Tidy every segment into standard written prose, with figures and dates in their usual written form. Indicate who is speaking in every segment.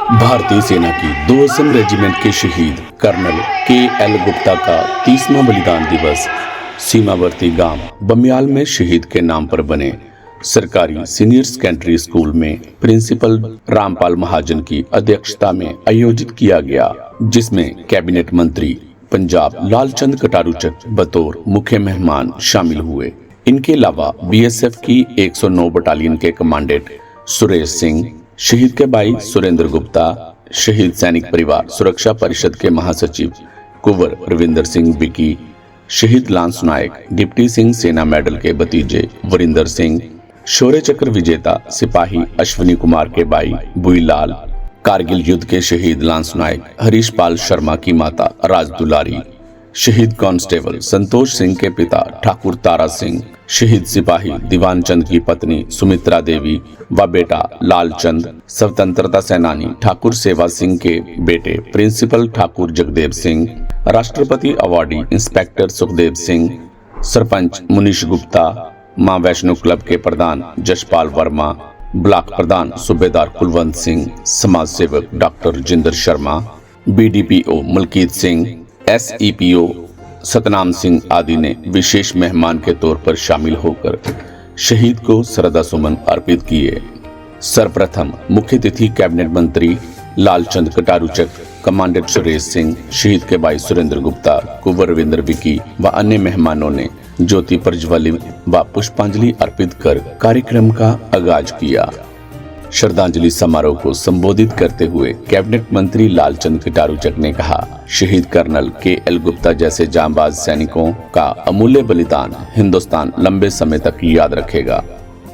Speaker 1: भारतीय सेना की 2 रेजिमेंट के शहीद कर्नल के.एल. गुप्ता का 30वां बलिदान दिवस सीमावर्ती गांव बमियाल में शहीद के नाम पर बने सरकारी सीनियर सेकेंडरी स्कूल में प्रिंसिपल रामपाल महाजन की अध्यक्षता में आयोजित किया गया, जिसमें कैबिनेट मंत्री पंजाब लालचंद कटारूचक बतौर मुख्य मेहमान शामिल हुए। इनके अलावा बीएसएफ की 109 बटालियन के कमांडेंट सुरेश सिंह, शहीद के भाई सुरेंद्र गुप्ता, शहीद सैनिक परिवार सुरक्षा परिषद के महासचिव कुंवर रविंदर सिंह विकी, शहीद लांस नायक डिप्टी सिंह सेना मेडल के भतीजे वरिंदर सिंह, शौर्य चक्र विजेता सिपाही अश्विनी कुमार के भाई बुईलाल, कारगिल युद्ध के शहीद लांस नायक हरीश पाल शर्मा की माता राज दुलारी, शहीद कांस्टेबल संतोष सिंह के पिता ठाकुर तारा सिंह, शहीद सिपाही दीवान चंद की पत्नी सुमित्रा देवी व बेटा लालचंद, स्वतंत्रता सेनानी ठाकुर सेवा सिंह के बेटे प्रिंसिपल ठाकुर जगदेव सिंह, राष्ट्रपति अवार्डी इंस्पेक्टर सुखदेव सिंह, सरपंच मुनीश गुप्ता, मां वैष्णो क्लब के प्रधान जशपाल वर्मा, ब्लॉक प्रधान सूबेदार कुलवंत सिंह, समाज सेवक डॉक्टर जिंदर शर्मा, बीडीपीओ मलकीत सिंह, एसईपीओ सतनाम सिंह आदि ने विशेष मेहमान के तौर पर शामिल होकर शहीद को श्रद्धा सुमन अर्पित किए। सर्वप्रथम मुख्य अतिथि कैबिनेट मंत्री लालचंद कटारूचक, कमांडेंट सुरेश सिंह, शहीद के भाई सुरेंद्र गुप्ता, कुंवर रविंदर विकी व अन्य मेहमानों ने ज्योति प्रज्वलित व पुष्पांजलि अर्पित कर कार्यक्रम का आगाज किया। श्रद्धांजलि समारोह को संबोधित करते हुए कैबिनेट मंत्री लालचंद कटारूचक ने कहा, शहीद कर्नल के.एल. गुप्ता जैसे जांबाज सैनिकों का अमूल्य बलिदान हिंदुस्तान लंबे समय तक याद रखेगा,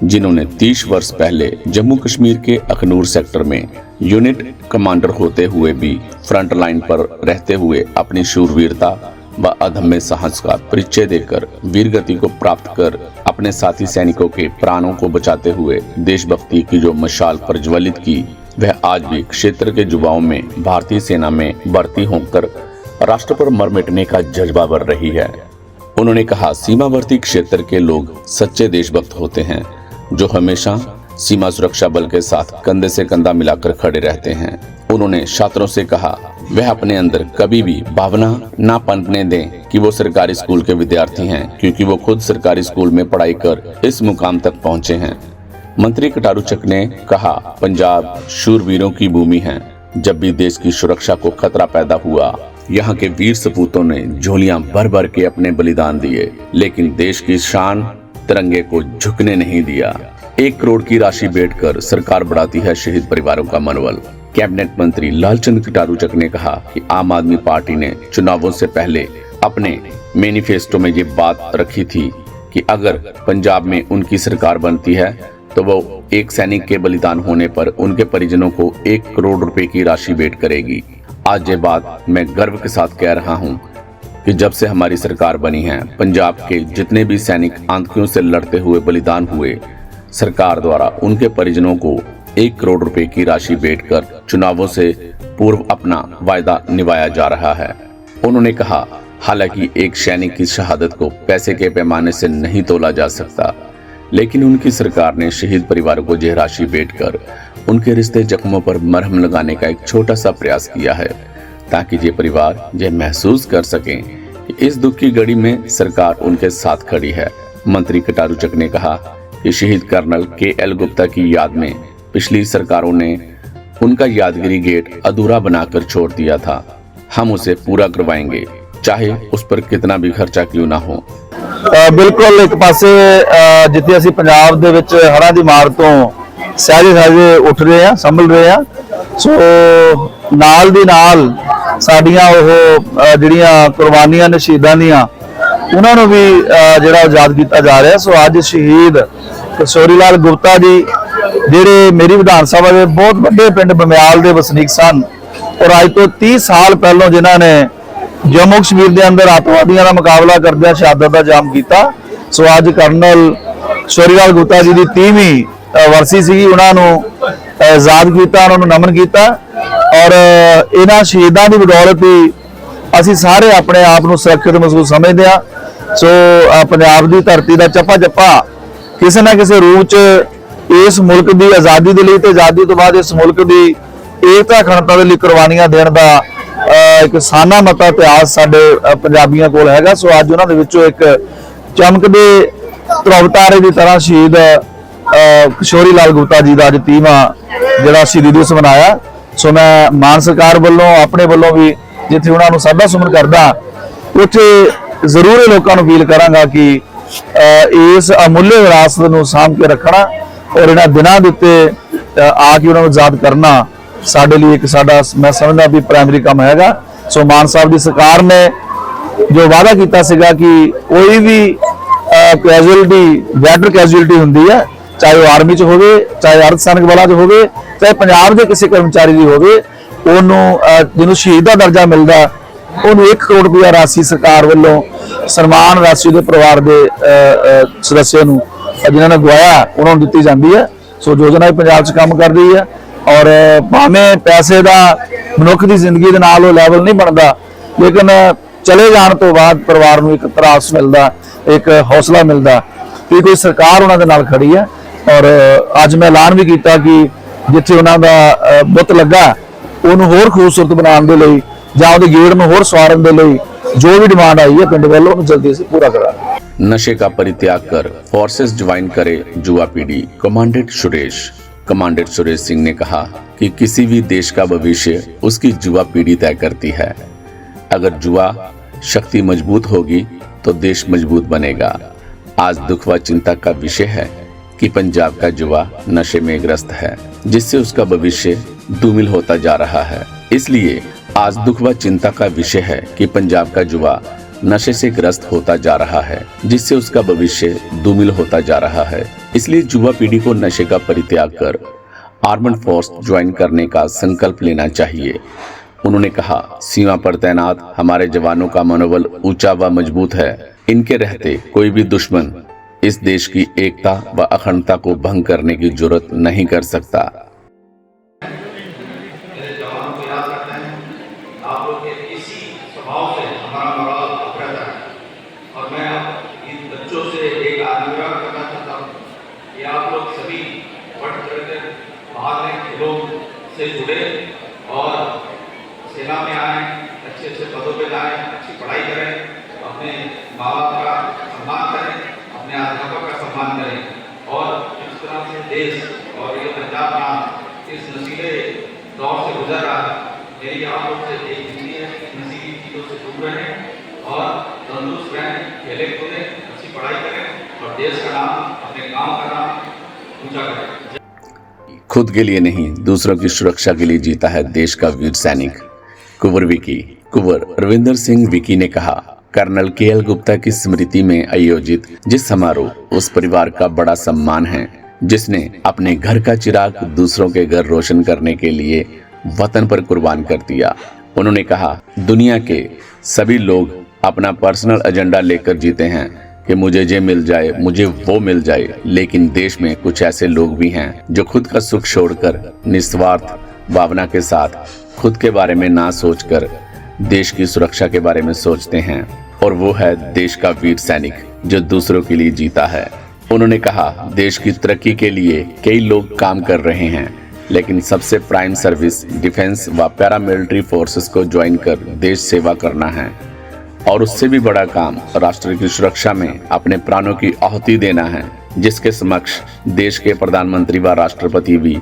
Speaker 1: जिन्होंने 30 वर्ष पहले जम्मू कश्मीर के अखनूर सेक्टर में यूनिट कमांडर होते हुए भी फ्रंट लाइन पर रहते हुए अपनी शूरवीरता व अदम्य साहस का परिचय देकर वीरगति को प्राप्त कर अपने साथी सैनिकों के प्राणों को बचाते हुए देशभक्ति की जो मशाल प्रज्वलित की, वह आज भी क्षेत्र के युवाओं में भारतीय सेना में भर्ती होकर राष्ट्र पर मर मिटने का जज्बा बढ़ रही है। उन्होंने कहा, सीमावर्ती क्षेत्र के लोग सच्चे देशभक्त होते हैं जो हमेशा सीमा सुरक्षा बल के साथ कंधे से कंधा मिलाकर खड़े रहते हैं। उन्होंने छात्रों से कहा, वह अपने अंदर कभी भी भावना ना पनपने दें कि वो सरकारी स्कूल के विद्यार्थी हैं, क्योंकि वो खुद सरकारी स्कूल में पढ़ाई कर इस मुकाम तक पहुंचे हैं। मंत्री कटारूचक ने कहा, पंजाब शूरवीरों की भूमि है। जब भी देश की सुरक्षा को खतरा पैदा हुआ, यहाँ के वीर सपूतों ने झोलियां भर भर के अपने बलिदान दिए, लेकिन देश की शान तिरंगे को झुकने नहीं दिया। 1 करोड़ की राशि भेंटकर सरकार बढ़ाती है शहीद परिवारों का मनोबल। कैबिनेट मंत्री लालचंद कटारूचक ने कहा कि आम आदमी पार्टी ने चुनावों से पहले अपने मैनिफेस्टो में ये बात रखी थी कि अगर पंजाब में उनकी सरकार बनती है तो वो एक सैनिक के बलिदान होने पर उनके परिजनों को 1 करोड़ रुपए की राशि भेंट करेगी। आज ये बात मैं गर्व के साथ कह रहा हूँ कि जब से हमारी सरकार बनी है, पंजाब के जितने भी सैनिक आतंकियों से लड़ते हुए बलिदान हुए, सरकार द्वारा उनके परिजनों को 1 करोड़ रुपए की राशि भेंट कर चुनावों से पूर्व अपना वायदा निभाया जा रहा है। उन्होंने कहा, हालांकि एक सैनिक की शहादत को पैसे के पैमाने से नहीं तोला जा सकता, लेकिन उनकी सरकार ने शहीद परिवार को यह राशि भेंट कर उनके रिश्ते जख्मों पर मरहम लगाने का एक छोटा सा प्रयास किया है, ताकि ये परिवार यह महसूस कर सकें कि इस दुख की घड़ी में सरकार उनके साथ खड़ी है। मंत्री कटारूचक ने कहा कि शहीद कर्नल के.एल. गुप्ता की याद में पिछली सरकारों ने उनका यादगिरी गेट अधूरा बनाकर छोड़ दिया था। हम उसे पूरा करवाएंगे, चाहे उस पर कितना भी खर्चा क्यों ना हो।
Speaker 2: बिल्कुल एक पासे जिथे असीं पंजाब दे विच हड़ां दी मार तो सहजे सहजे उठ रहे हैं, संभल रहे हैं, सो नाल दी नाल साडियां ओह जिहड़ियां कुर्बानियां ने शहीदां दीयां उन्हां नूं भी जिहड़ा याद कीता जा रहा है। सो अज शहीद किशोरी लाल गुप्ता जी ਜਿਹੜੇ मेरी विधान सभा के बहुत बड़े पिंड बमियाल के वसनीक सन और अज तो 30 साल पहलों जिन्होंने जम्मू कश्मीर के अंदर आतंकवादियों का मुकाबला करदे शहादत का जाम किया। सो अज कर्नल किशोरी गुप्ता जी की 30वीं वरसी सी, उन्होंने याद किया, उन्होंने नमन किया और इन्हां शहीदों की बदौलत ही असीं सारे अपने आप को सुरक्षित महसूस समझते हैं। सो पंजाब की धरती का चप्पा चप्पा किसी न किसी रूप च इस मुल्क की आज़ादी के लिए, आज़ादी तो बाद इस मुल्क की एकता अखंडता ਦੇ ਲਈ ਕੁਰਬਾਨੀਆਂ ਦੇਣ ਦਾ ਇੱਕ ਸਾਨਾ ਮਤਾ ਇਤਿਹਾਸ ਸਾਡੇ ਪੰਜਾਬੀਆਂ ਕੋਲ ਹੈਗਾ। ਸੋ ਅੱਜ ਉਹਨਾਂ ਦੇ ਵਿੱਚੋਂ ਇੱਕ ਚਮਕਦੇ ਧਰੁਵਤਾਰੇ ਦੀ ਤਰ੍ਹਾਂ ਸ਼ਹੀਦ ਕਿਸ਼ੋਰੀ ਲਾਲ ਗੁਪਤਾ ਜੀ ਦਾ ਅੱਜ 30ਵਾਂ ਜਿਹੜਾ ਸ਼ਹੀਦੀ ਦਿਵਸ ਮਨਾਇਆ। ਸੋ ਮੈਂ ਮਾਨ ਸਰਕਾਰ ਵੱਲੋਂ ਆਪਣੇ ਵੱਲੋਂ ਵੀ ਜਿੱਥੇ ਉਹਨਾਂ ਨੂੰ ਸਾਡਾ ਸੁਮਨ ਕਰਦਾ ਉੱਥੇ ਜ਼ਰੂਰ ਇਹ ਲੋਕਾਂ ਨੂੰ ਅਪੀਲ ਕਰਾਂਗਾ ਕਿ ਇਸ ਅਮੁੱਲੇ ਵਿਰਾਸਤ ਨੂੰ ਸਾਂਭ ਕੇ ਰੱਖਣਾ ਔਰ ਇਹਨਾਂ ਦਿਨਾਂ ਦੇ ਉੱਤੇ ਆ ਕੇ ਉਹਨਾਂ ਨੂੰ ਯਾਦ ਕਰਨਾ ਸਾਡੇ ਲਈ ਇੱਕ ਸਾਡਾ ਮੈਂ ਸਮਝਦਾ ਵੀ ਪ੍ਰਾਇਮਰੀ ਕੰਮ ਹੈਗਾ। ਸੋ ਮਾਨ ਸਾਹਿਬ ਦੀ ਸਰਕਾਰ ਨੇ ਜੋ ਵਾਅਦਾ ਕੀਤਾ ਸੀਗਾ ਕਿ ਕੋਈ ਵੀ ਕੈਜੂਅਲਟੀ ਵੈਟਰ ਕੈਜੂਅਲਟੀ ਹੁੰਦੀ ਹੈ, ਚਾਹੇ ਉਹ ਆਰਮੀ 'ਚ ਹੋਵੇ, ਚਾਹੇ ਅਰਧ ਸੈਨਿਕ ਬਲਾਂ 'ਚ ਹੋਵੇ, ਚਾਹੇ ਪੰਜਾਬ ਦੇ ਕਿਸੇ ਕਰਮਚਾਰੀ ਦੀ ਹੋਵੇ, ਉਹਨੂੰ ਜਿਹਨੂੰ ਸ਼ਹੀਦ ਦਾ ਦਰਜਾ ਮਿਲਦਾ ਉਹਨੂੰ 1 ਕਰੋੜ ਰੁਪਇਆ ਰਾਸ਼ੀ ਸਰਕਾਰ ਵੱਲੋਂ ਸਨਮਾਨ ਰਾਸ਼ੀ ਦੇ ਪਰਿਵਾਰ ਦੇ ਸਦੱਸਿਆਂ ਨੂੰ ਜਿਨ੍ਹਾਂ ਨੇ ਗਵਾਇਆ ਉਹਨਾਂ ਨੂੰ ਦਿੱਤੀ ਜਾਂਦੀ ਹੈ। ਸੋ ਯੋਜਨਾ ਪੰਜਾਬ 'ਚ ਕੰਮ ਕਰ ਰਹੀ ਹੈ ਔਰ ਭਾਵੇਂ ਪੈਸੇ ਦਾ ਮਨੁੱਖ ਦੀ ਜ਼ਿੰਦਗੀ ਦੇ ਨਾਲ ਉਹ ਲੈਵਲ ਨਹੀਂ ਬਣਦਾ, ਲੇਕਿਨ ਚਲੇ ਜਾਣ ਤੋਂ ਬਾਅਦ ਪਰਿਵਾਰ ਨੂੰ ਇੱਕ ਤਰਾਸ ਮਿਲਦਾ, ਇੱਕ ਹੌਸਲਾ ਮਿਲਦਾ ਕਿ ਕੋਈ ਸਰਕਾਰ ਉਹਨਾਂ ਦੇ ਨਾਲ ਖੜੀ ਹੈ। ਔਰ ਅੱਜ ਮੈਂ ਐਲਾਨ ਵੀ ਕੀਤਾ ਕਿ ਜਿੱਥੇ ਉਹਨਾਂ ਦਾ ਬੁੱਤ ਲੱਗਾ ਉਹਨੂੰ ਹੋਰ ਖੂਬਸੂਰਤ ਬਣਾਉਣ ਦੇ ਲਈ ਜਾਂ ਉਹਦੇ ਗੇੜ ਨੂੰ ਹੋਰ ਸਵਾਰਨ ਦੇ ਲਈ ਜੋ ਵੀ डिमांड आई है पिंड वालों को जल्दी से पूरा करा।
Speaker 1: नशे का परित्याग कर फोर्सेस ज्वाइन करे युवा पीढ़ी। कमांडेंट सुरेश सिंह ने कहा कि किसी भी देश का भविष्य उसकी युवा पीढ़ी तय करती है। अगर युवा शक्ति मजबूत होगी तो देश मजबूत बनेगा। आज दुख व चिंता का विषय है कि पंजाब का युवा नशे में ग्रस्त है, जिससे उसका भविष्य धूमिल होता जा रहा है। इसलिए आज दुख व चिंता का विषय है कि पंजाब का युवा नशे से ग्रस्त होता जा रहा है, जिससे उसका भविष्य धूमिल होता जा रहा है। इसलिए युवा पीढ़ी को नशे का परित्याग कर आर्मड फोर्स ज्वाइन करने का संकल्प लेना चाहिए। उन्होंने कहा, सीमा पर तैनात हमारे जवानों का मनोबल ऊंचा व मजबूत है। इनके रहते कोई भी दुश्मन इस देश की एकता व अखंडता को भंग करने की जरूरत नहीं कर सकता।
Speaker 3: आप लोग के इसी स्वभाव से हमारा मनोबल उठ रहता है और मैं इन बच्चों से एक आग्रह करना चाहता हूँ कि आप लोग सभी बढ़ चढ़ कर बाहर में खेलों से जुड़े और सेना में आए, अच्छे अच्छे पदों पे जाएं, अच्छी पढ़ाई करें, अपने माँ बाप का सम्मान करें, अपने अध्यापक का सम्मान करें और इस तरह से देश और ये पंजाब प्रांत इस नशीले दौर से गुजर रहा है। मेरी आप लोग से एक विनती है कि नशीली चीज़ों से दूर रहें और तंदुरुस्त रहें, खेले कूदें, अच्छी पढ़ाई करें और देश का नाम, अपने गांव का नाम ऊंचा करें।
Speaker 1: खुद के लिए नहीं, दूसरों की सुरक्षा के लिए जीता है देश का वीर सैनिक। कुंवर रविंदर सिंह विकी ने कहा, कर्नल KL गुप्ता की स्मृति में आयोजित जिस समारोह उस परिवार का बड़ा सम्मान है, जिसने अपने घर का चिराग दूसरों के घर रोशन करने के लिए वतन पर कुर्बान कर दिया। उन्होंने कहा, दुनिया के सभी लोग अपना पर्सनल एजेंडा लेकर जीते हैं कि मुझे ये मिल जाए, मुझे वो मिल जाए, लेकिन देश में कुछ ऐसे लोग भी हैं जो खुद का सुख छोड़कर निस्वार्थ भावना के साथ खुद के बारे में ना सोचकर देश की सुरक्षा के बारे में सोचते हैं, और वो है देश का वीर सैनिक जो दूसरों के लिए जीता है। उन्होंने कहा, देश की तरक्की के लिए कई लोग काम कर रहे हैं, लेकिन सबसे प्राइम सर्विस डिफेंस व पैरामिलिट्री फोर्सेस को ज्वाइन कर देश सेवा करना है, और उससे भी बड़ा काम राष्ट्र की सुरक्षा में अपने प्राणों की आहुति देना है, जिसके समक्ष देश के प्रधानमंत्री व राष्ट्रपति भी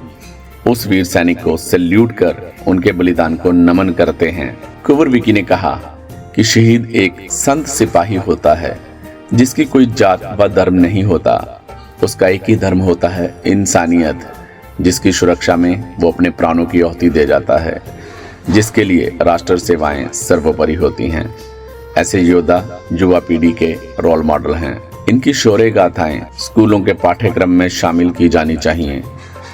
Speaker 1: उस वीर सैनिक को सैल्यूट कर उनके बलिदान को नमन करते हैं। कुंवर विकी ने कहा कि शहीद एक संत सिपाही होता है जिसकी कोई जात व धर्म नहीं होता, उसका एक ही धर्म होता है इंसानियत, जिसकी सुरक्षा में वो अपने प्राणों की आहुति दे जाता है, जिसके लिए राष्ट्र सेवाएं सर्वोपरि होती हैं। ऐसे योद्धा युवा पीढ़ी के रोल मॉडल हैं। इनकी शौर्य गाथाएं स्कूलों के पाठ्यक्रम में शामिल की जानी चाहिए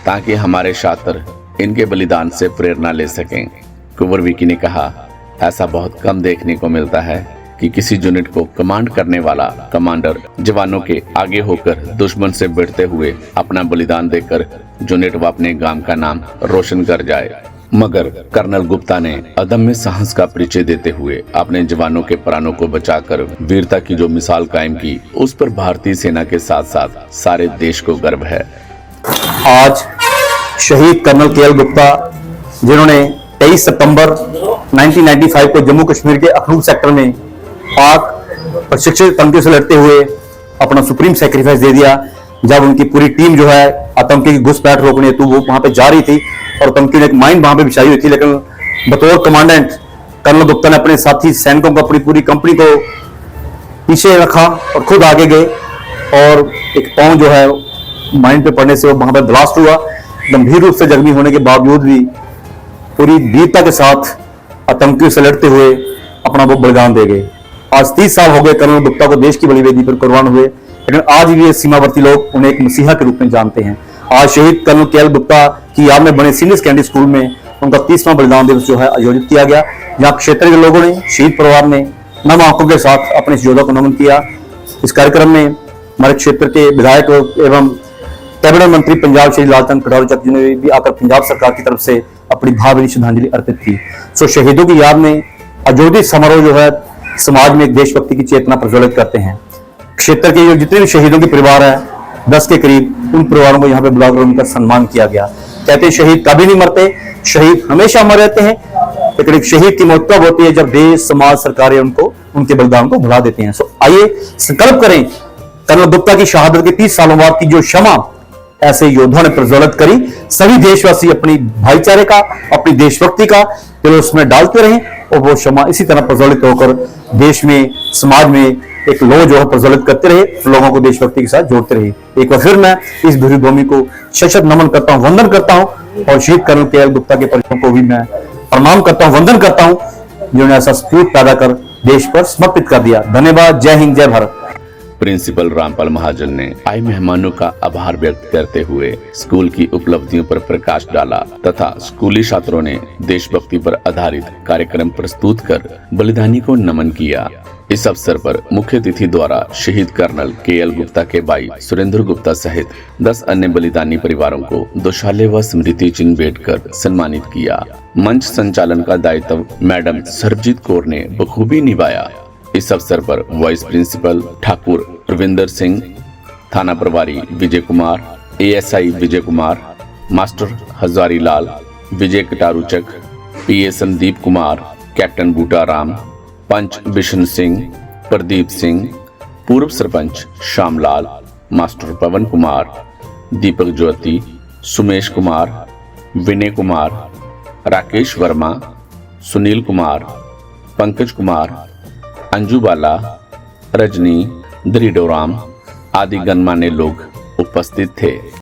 Speaker 1: ताकि हमारे छात्र इनके बलिदान से प्रेरणा ले सकें। कुंवर विकी ने कहा, ऐसा बहुत कम देखने को मिलता है कि किसी यूनिट को कमांड करने वाला कमांडर जवानों के आगे होकर दुश्मन से भिड़ते हुए अपना बलिदान देकर यूनिट व अपने गांव का नाम रोशन कर जाए। मगर कर्नल गुप्ता ने अदम्य साहस का परिचय देते हुए अपने जवानों के प्राणों को बचाकर वीरता की जो मिसाल कायम की, उस पर भारतीय सेना के साथ साथ सारे देश को गर्व है।
Speaker 4: आज शहीद कर्नल KL गुप्ता जिन्होंने 23 सितंबर 1995 को जम्मू कश्मीर के अखनूर सेक्टर में पाक प्रशिक्षित आतंकियों से लड़ते हुए अपना सुप्रीम सैक्रिफाइस दे दिया। जब उनकी पूरी टीम जो है आतंकी की घुसपैठ रोकने हेतु वो वहां पे जा रही थी और आतंकियों ने एक माइन वहां पे बिछाई हुई थी, लेकिन बतौर कमांडेंट कर्नल गुप्ता ने अपने साथी सैनिकों को, अपनी पूरी कंपनी को पीछे रखा और खुद आगे गए और एक पांव जो है माइन पे पड़ने से वो वहां पर ब्लास्ट हुआ। गंभीर रूप से जख्मी होने के बावजूद भी पूरी वीरता के साथ आतंकियों से लड़ते हुए अपना वो बलिदान दे गए। आज 30 साल हो गए कर्नल गुप्ता को देश की बलि वेदी पर कुर्बान हुए, लेकिन आज भी ये सीमावर्ती लोग उन्हें एक मसीहा के रूप में जानते हैं। आज शहीद कर्नल के एल गुप्ता की याद में बने सीनियर सेकेंडरी स्कूल में उनका 30वां बलिदान दिवस जो है आयोजित किया गया, जहां क्षेत्र के लोगों ने, शहीद परिवार ने नम आंखों के साथ अपने इस योद्धा को नमन किया। इस कार्यक्रम में हमारे क्षेत्र के विधायक एवं कैबिनेट मंत्री पंजाब श्री लालचंद कटारू चक जी ने भी आकर पंजाब सरकार की तरफ से अपनी भावभीनी श्रद्धांजलि अर्पित की। सो शहीदों की याद में आयोजित समारोह जो है समाज में एक देशभक्ति की चेतना प्रज्वलित करते हैं। क्षेत्र के जो जितने भी शहीदों के परिवार है 10 के करीब, उन परिवारों को यहाँ पे बुलाकर उनका सम्मान किया गया। कहते हैं शहीद कभी नहीं मरते, शहीद हमेशा अमर रहते हैं, लेकिन एक शहीद की मौत तब होती है जब देश, समाज, सरकारें उनको, उनके बलिदान को भुला देते हैं। सो आइए संकल्प करें, कर्नल गुप्ता की शहादत के 30 सालों बाद की जो क्षमा ऐसे योद्धा ने प्रज्वलित करी, सभी देशवासी अपनी भाईचारे का, अपनी देशभक्ति का दिल उसमें डालते रहें और वो क्षमा इसी तरह प्रज्वलित होकर देश में, समाज में एक लो जो है प्रज्वलित करते रहे, लोगों को देशभक्ति के साथ जोड़ते रहे। एक बार फिर मैं इस भूमि भूमि को शत नमन करता हूं, वंदन करता हूं और शहीद कर्नल के एल गुप्ता के परिजनों को भी मैं प्रणाम करता हूं, वंदन करता हूं, जिन्होंने ऐसा स्फूर्त पैदा कर देश पर समर्पित कर दिया। धन्यवाद। जय हिंद, जय भारत।
Speaker 1: प्रिंसिपल रामपाल महाजन ने आए मेहमानों का आभार व्यक्त करते हुए स्कूल की उपलब्धियों पर प्रकाश डाला तथा स्कूली छात्रों ने देशभक्ति पर आधारित कार्यक्रम प्रस्तुत कर बलिदानी को नमन किया। इस अवसर पर मुख्य अतिथि द्वारा शहीद कर्नल के एल गुप्ता के भाई सुरेंद्र गुप्ता सहित 10 अन्य बलिदानी परिवारों को दोशाले व स्मृति चिन्ह भेंट कर सम्मानित किया। मंच संचालन का दायित्व मैडम सरबजीत कौर ने बखूबी निभाया। इस अवसर पर वाइस प्रिंसिपल ठाकुर रविंदर सिंह, थाना प्रभारी विजय कुमार, एएसआई विजय कुमार, मास्टर हजारी लाल, विजय कटारू चक, पीए संदीप कुमार, कैप्टन बूटा राम, पंच बिशन सिंह, प्रदीप सिंह, पूर्व सरपंच श्यामलाल, मास्टर पवन कुमार, दीपक ज्योति, सुमेश कुमार, विनय कुमार, राकेश वर्मा, सुनील कुमार, पंकज कुमार, अंजू बाला, रजनी, द्रिडोराम आदि गणमान्य लोग उपस्थित थे।